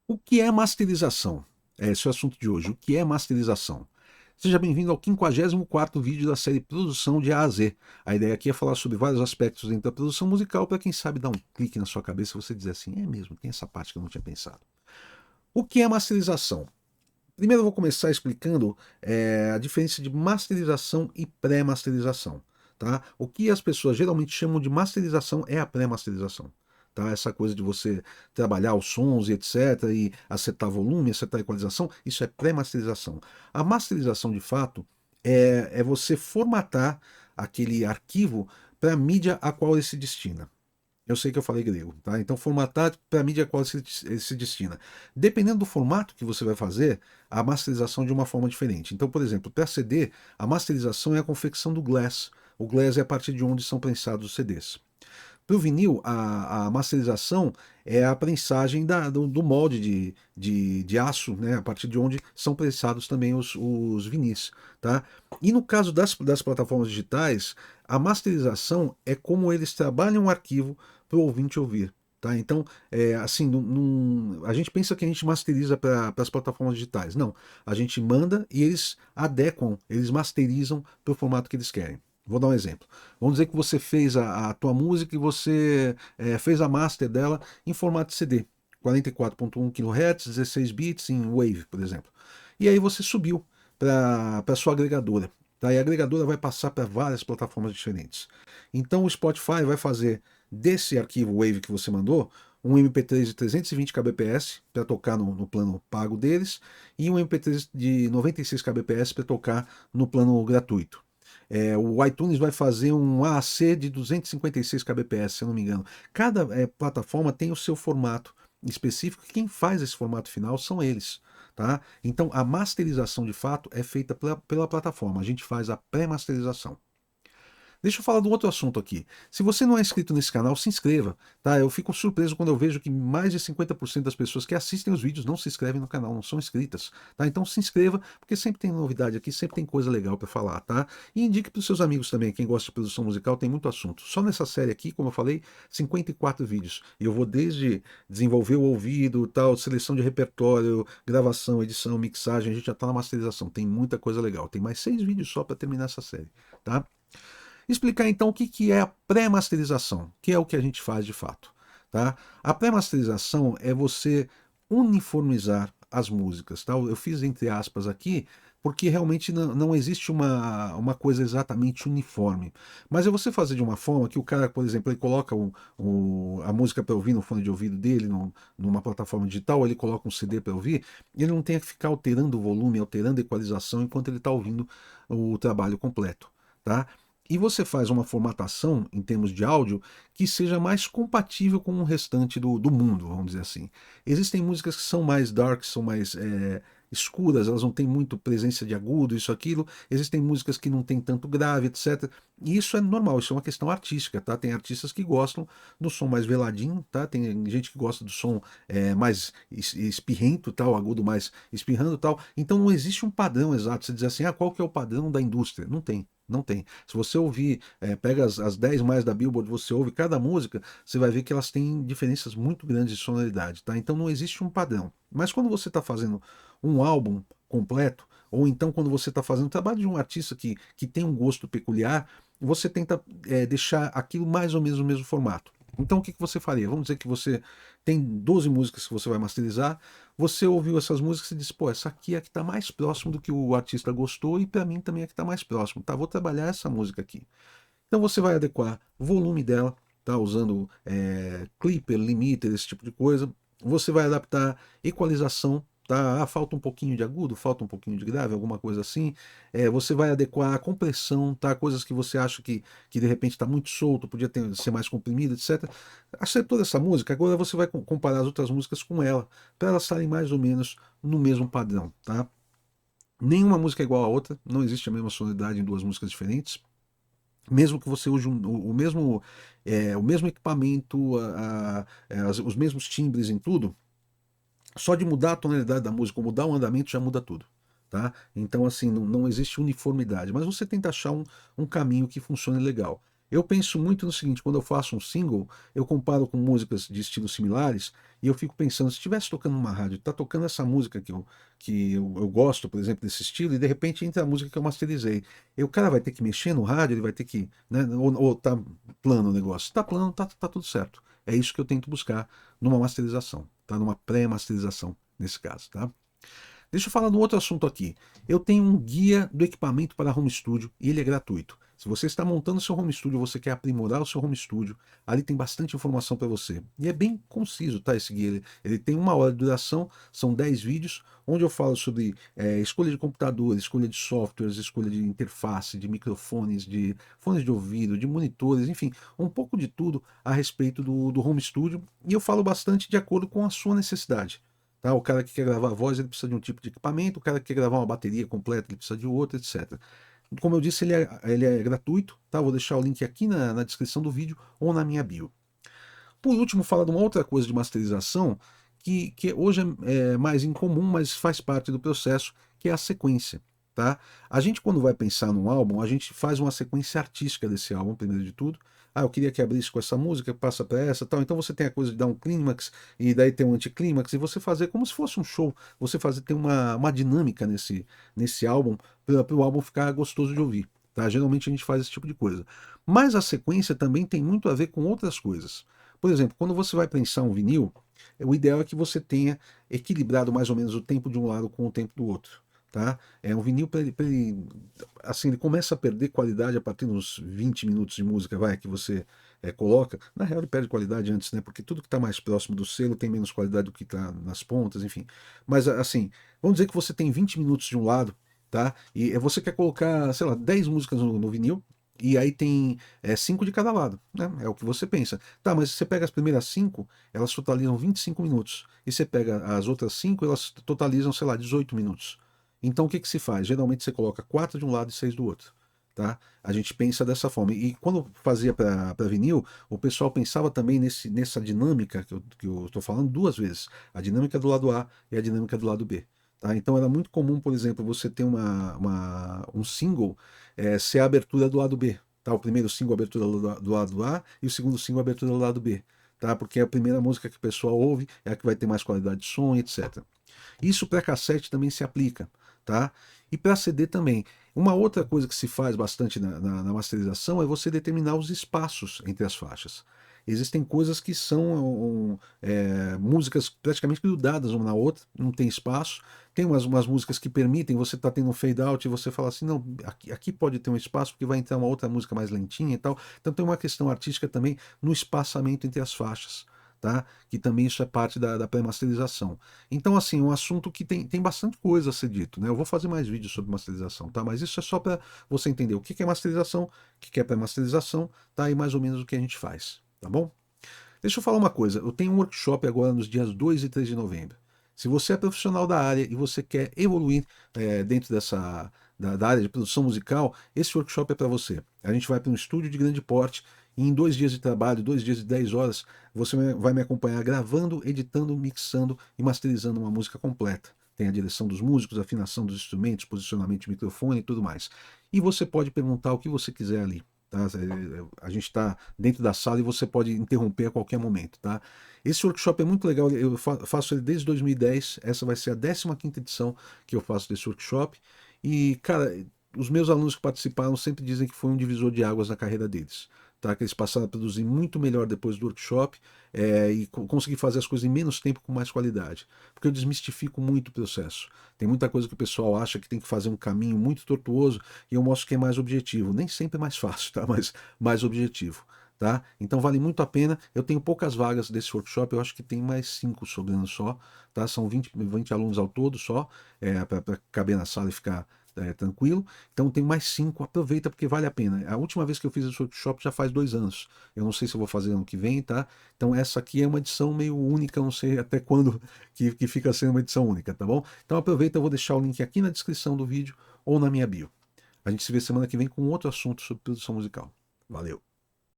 O que é masterização? Esse é o assunto de hoje. O que é masterização? Seja bem-vindo ao 54º vídeo da série Produção de A a Z. A ideia aqui é falar sobre vários aspectos dentro da produção musical para quem sabe dar um clique na sua cabeça e você dizer assim, é mesmo, tem essa parte que eu não tinha pensado. O que é masterização? Primeiro eu vou começar explicando a diferença de masterização e pré-masterização. Tá? O que as pessoas geralmente chamam de masterização é a pré-masterização. Tá? Essa coisa de você trabalhar os sons e etc. e acertar volume, acertar equalização, isso é pré-masterização. A masterização, de fato, é você formatar aquele arquivo para a mídia a qual ele se destina. Eu sei que eu falei grego, tá? Então, formatar para a mídia a qual se destina. Dependendo do formato que você vai fazer, a masterização é de uma forma diferente. Então, por exemplo, para CD, a masterização é a confecção do glass. O glass é a partir de onde são prensados os CDs. Para o vinil, a masterização é a prensagem do molde de aço, né, a partir de onde são prensados também os vinis. Tá? E no caso das plataformas digitais, a masterização é como eles trabalham o arquivo para o ouvinte ouvir. Tá? Então, assim, a gente pensa que a gente masteriza para as plataformas digitais. Não, a gente manda e eles adequam, eles masterizam para o formato que eles querem. Vou dar um exemplo. Vamos dizer que você fez a tua música e você fez a master dela em formato de CD, 44.1 kHz, 16 bits em Wave, por exemplo. E aí você subiu para a sua agregadora. Tá? E a agregadora vai passar para várias plataformas diferentes. Então o Spotify vai fazer desse arquivo Wave que você mandou um MP3 de 320 kbps para tocar no plano pago deles e um MP3 de 96 kbps para tocar no plano gratuito. O iTunes vai fazer um AAC de 256 kbps, se eu não me engano. Cada plataforma tem o seu formato específico, e quem faz esse formato final são eles. Tá? Então a masterização de fato é feita pela plataforma, a gente faz a pré-masterização. Deixa eu falar de um outro assunto aqui. Se você não é inscrito nesse canal, se inscreva, tá? Eu fico surpreso quando eu vejo que mais de 50% das pessoas que assistem os vídeos não se inscrevem no canal, não são inscritas, tá? Então se inscreva, porque sempre tem novidade aqui, sempre tem coisa legal para falar, tá? E indique para os seus amigos também, quem gosta de produção musical, tem muito assunto. Só nessa série aqui, como eu falei, 54 vídeos. E eu vou desde desenvolver o ouvido, tal, seleção de repertório, gravação, edição, mixagem, a gente já está na masterização. Tem muita coisa legal. Tem mais 6 vídeos só para terminar essa série, tá? Explicar então o que é a pré-masterização, que é o que a gente faz de fato. Tá? A pré-masterização é você uniformizar as músicas. Tá? Eu fiz entre aspas aqui, porque realmente não existe uma coisa exatamente uniforme. Mas é você fazer de uma forma que o cara, por exemplo, ele coloca a música para ouvir no fone de ouvido dele, numa plataforma digital, ou ele coloca um CD para ouvir, e ele não tenha que ficar alterando o volume, alterando a equalização enquanto ele está ouvindo o trabalho completo. Tá? E você faz uma formatação em termos de áudio que seja mais compatível com o restante do mundo, vamos dizer assim. Existem músicas que são mais dark, são mais escuras, elas não têm muito presença de agudo, isso, aquilo. Existem músicas que não têm tanto grave, etc. E isso é normal, isso é uma questão artística, tá? Tem artistas que gostam do som mais veladinho, tá? Tem gente que gosta do som mais espirrento, tal, agudo mais espirrando, tal. Então não existe um padrão exato. Você diz assim, qual que é o padrão da indústria? Não tem. Não tem. Se você ouvir, pega as 10 mais da Billboard, você ouve cada música, você vai ver que elas têm diferenças muito grandes de sonoridade, tá? Então não existe um padrão. Mas quando você está fazendo um álbum completo, ou então quando você está fazendo o trabalho de um artista que tem um gosto peculiar, você tenta deixar aquilo mais ou menos no mesmo formato. Então o que você faria? Vamos dizer que você tem 12 músicas que você vai masterizar, você ouviu essas músicas e disse, pô, essa aqui é a que está mais próximo do que o artista gostou e para mim também é a que está mais próximo, tá? Vou trabalhar essa música aqui. Então você vai adequar o volume dela, tá? Usando clipper, limiter, esse tipo de coisa. Você vai adaptar equalização, tá? Falta um pouquinho de agudo, falta um pouquinho de grave, alguma coisa assim. Você vai adequar a compressão, tá? Coisas que você acha que de repente está muito solto, podia ser mais comprimido, etc. Acertou essa música, agora você vai comparar as outras músicas com ela, para elas estarem mais ou menos no mesmo padrão, tá? Nenhuma música é igual à outra, não existe a mesma sonoridade em duas músicas diferentes. Mesmo que você use o mesmo equipamento, os mesmos timbres em tudo, só de mudar a tonalidade da música, ou mudar o andamento, já muda tudo. Tá? Então, assim, não existe uniformidade, mas você tenta achar um caminho que funcione legal. Eu penso muito no seguinte, quando eu faço um single, eu comparo com músicas de estilos similares e eu fico pensando, se estivesse tocando numa rádio, tá tocando essa música que eu gosto, por exemplo, desse estilo, e de repente entra a música que eu masterizei. E o cara vai ter que mexer no rádio, ele vai ter que, né, ou tá plano o negócio. Tá plano, tá tudo certo. É isso que eu tento buscar numa masterização, tá? Numa pré-masterização, nesse caso, tá? Deixa eu falar de um outro assunto aqui. Eu tenho um guia do equipamento para home studio e ele é gratuito. Se você está montando seu home studio, você quer aprimorar o seu home studio, ali tem bastante informação para você. E é bem conciso, tá? Esse guia. Ele tem 1 hora de duração, são 10 vídeos, onde eu falo sobre escolha de computador, escolha de softwares, escolha de interface, de microfones, de fones de ouvido, de monitores, enfim, um pouco de tudo a respeito do home studio. E eu falo bastante de acordo com a sua necessidade. Tá? O cara que quer gravar voz, ele precisa de um tipo de equipamento, o cara que quer gravar uma bateria completa, ele precisa de outro, etc. Como eu disse, ele é gratuito, tá? Vou deixar o link aqui na descrição do vídeo ou na minha bio. Por último, falar de uma outra coisa de masterização que hoje é mais incomum, mas faz parte do processo, que é a sequência. Tá? A gente, quando vai pensar num álbum, a gente faz uma sequência artística desse álbum, primeiro de tudo. Ah, eu queria que abrisse com essa música, passa para essa, tal. Então você tem a coisa de dar um clímax e daí tem um anticlímax e você fazer como se fosse um show. Você fazer ter uma dinâmica nesse álbum para o álbum ficar gostoso de ouvir. Tá? Geralmente a gente faz esse tipo de coisa. Mas a sequência também tem muito a ver com outras coisas. Por exemplo, quando você vai prensar um vinil, o ideal é que você tenha equilibrado mais ou menos o tempo de um lado com o tempo do outro. Tá? É um vinil assim, ele começa a perder qualidade a partir dos 20 minutos de música, vai, que você coloca. Na real, ele perde qualidade antes, né? Porque tudo que está mais próximo do selo tem menos qualidade do que está nas pontas, enfim. Mas assim, vamos dizer que você tem 20 minutos de um lado, tá? E você quer colocar, sei lá, 10 músicas no vinil, e aí tem 5 de cada lado, né? É o que você pensa. Tá, mas você pega as primeiras 5, elas totalizam 25 minutos. E você pega as outras 5, elas totalizam, sei lá, 18 minutos. Então o que que se faz? Geralmente você coloca 4 de um lado e 6 do outro. Tá? A gente pensa dessa forma. E quando fazia para vinil, o pessoal pensava também nessa dinâmica que eu estou falando 2 vezes. A dinâmica do lado A e a dinâmica do lado B. Tá? Então era muito comum, por exemplo, você ter um single ser a abertura do lado B. Tá? O primeiro single, a abertura do lado A, e o segundo single, a abertura do lado B. Tá? Porque é a primeira música que o pessoal ouve, é a que vai ter mais qualidade de som, etc. Isso para cassete também se aplica. Tá? E para CD também. Uma outra coisa que se faz bastante na masterização é você determinar os espaços entre as faixas. Existem coisas que são músicas praticamente grudadas uma na outra, não tem espaço. Tem umas músicas que permitem, você está tendo um fade out e você fala assim, não, aqui pode ter um espaço porque vai entrar uma outra música mais lentinha e tal. Então tem uma questão artística também no espaçamento entre as faixas. Tá? Que também isso é parte da pré-masterização. Então, assim, um assunto que tem bastante coisa a ser dito, né? Eu vou fazer mais vídeos sobre masterização, tá? Mas isso é só para você entender o que é masterização, o que é pré-masterização, tá? E mais ou menos o que a gente faz, tá bom? Deixa eu falar uma coisa, eu tenho um workshop agora nos dias 2 e 3 de novembro. Se você é profissional da área e você quer evoluir dentro da área de produção musical, esse workshop é para você. A gente vai para um estúdio de grande porte e em 2 dias de trabalho, 2 dias de 10 horas, você vai me acompanhar gravando, editando, mixando e masterizando uma música completa. Tem a direção dos músicos, a afinação dos instrumentos, posicionamento de microfone e tudo mais. E você pode perguntar o que você quiser ali. Tá? A gente está dentro da sala e você pode interromper a qualquer momento. Tá? Esse workshop é muito legal, eu faço ele desde 2010, essa vai ser a 15ª edição que eu faço desse workshop. E, cara, os meus alunos que participaram sempre dizem que foi um divisor de águas na carreira deles. Tá? Que eles passaram a produzir muito melhor depois do workshop e conseguir fazer as coisas em menos tempo com mais qualidade. Porque eu desmistifico muito o processo. Tem muita coisa que o pessoal acha que tem que fazer um caminho muito tortuoso e eu mostro que é mais objetivo. Nem sempre é mais fácil, tá? Mas mais objetivo. Tá? Então vale muito a pena. Eu tenho poucas vagas desse workshop, eu acho que tem mais 5 sobrando só. Tá? São 20 alunos ao todo só, para caber na sala e ficar tranquilo. Então tem mais 5, aproveita porque vale a pena. A última vez que eu fiz esse workshop já faz 2 anos. Eu não sei se eu vou fazer ano que vem, tá? Então essa aqui é uma edição meio única, não sei até quando que fica sendo uma edição única, tá bom? Então aproveita, eu vou deixar o link aqui na descrição do vídeo ou na minha bio. A gente se vê semana que vem com outro assunto sobre produção musical. Valeu!